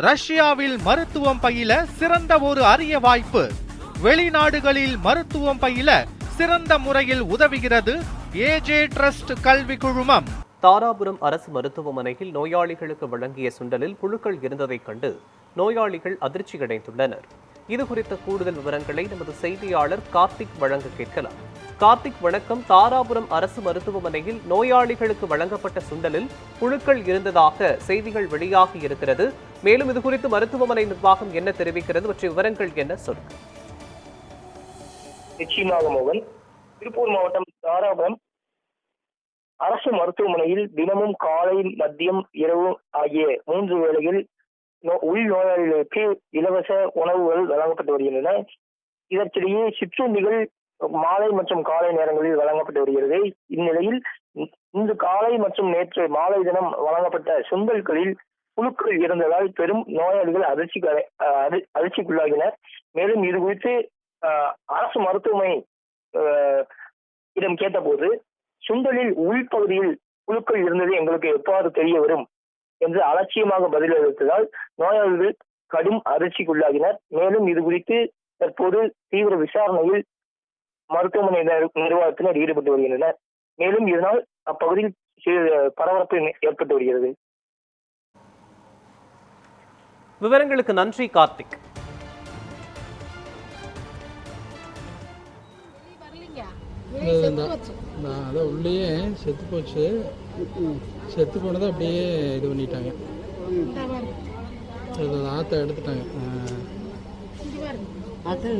ரஷ்யாவில் மருத்துவம் பயில சிறந்த ஒரு அரிய வாய்ப்பு. வெளிநாடுகளில் மருத்துவம் பயில சிறந்த முறையில் உதவுகிறது ஏஜே ட்ரஸ்ட் கல்வி குழுமம். தாராபுரம் அரசு மருத்துவமனையில் நோயாளிகளுக்கு வழங்கிய சுண்டலில் புழுக்கள் இருந்ததைக் கண்டு நோயாளிகள் அதிர்ச்சியடைந்துள்ளனர். இதுகுறித்த கூடுதல் விவரங்களை நமது செய்தியாளர் கார்த்திக் வழங்க கேட்கலாம். கார்த்திக், வணக்கம். தாராபுரம் அரசு மருத்துவமனையில் நோயாளிகளுக்கு வழங்கப்பட்ட சுண்டலில் புழுக்கள் இருந்ததாக செய்திகள் வெளியாகி இருக்கிறது. மேலும் இதுகுறித்து மருத்துவமனை நிர்வாகம் என்ன தெரிவிக்கிறது பற்றிய விவரங்கள் என்ன சொல்லுங்க. நிச்சயமாக மோகன், திருப்பூர் மாவட்டம் தாராபுரம் அரசு மருத்துவமனையில் தினமும் காலை, மதியம், இரவு ஆகிய 3 வேளையில் உள்நோயாளிகளுக்கு இலவச உணவுகள் வழங்கப்பட்டு வருகின்றன. இதற்கிடையே சிற்றுண்டிகள் மாலை மற்றும் காலை நேரங்களில் வழங்கப்பட்டு வருகிறது. இந்நிலையில் இன்று காலை மற்றும் நேற்று மாலை தினம் வழங்கப்பட்ட சுண்டல்களில் புழுக்கள் இருந்ததால் பெரும் நோயாளிகள் அதிர்ச்சிக்குள்ளாகினர். மேலும் இது குறித்து அரசு மருத்துவமனை இடம் கேட்டபோது, சுண்டலில் உள்பகுதியில் புழுக்கள் இருந்தது எங்களுக்கு எவ்வாறு தெரிய வரும் என்று அலட்சியமாக பதிலளித்ததால் நோயாளிகள் கடும் அதிர்ச்சிக்குள்ளாகினர். மேலும் இது குறித்து தற்போது தீவிர விசாரணையில் மருத்துவமனை நிர்வாகத்தினர் ஈடுபட்டு வருகின்றனர். மேலும் இதனால் அப்பகுதியில் பரபரப்பு ஏற்பட்டு வருகிறது. விவரங்களுக்கு நன்றி கார்த்திக். அதான் உள்ளேயே செத்து போச்சு. செத்து போனதை அப்படியே இது பண்ணிட்டாங்க. ஆற்ற எடுத்துட்டாங்க. அது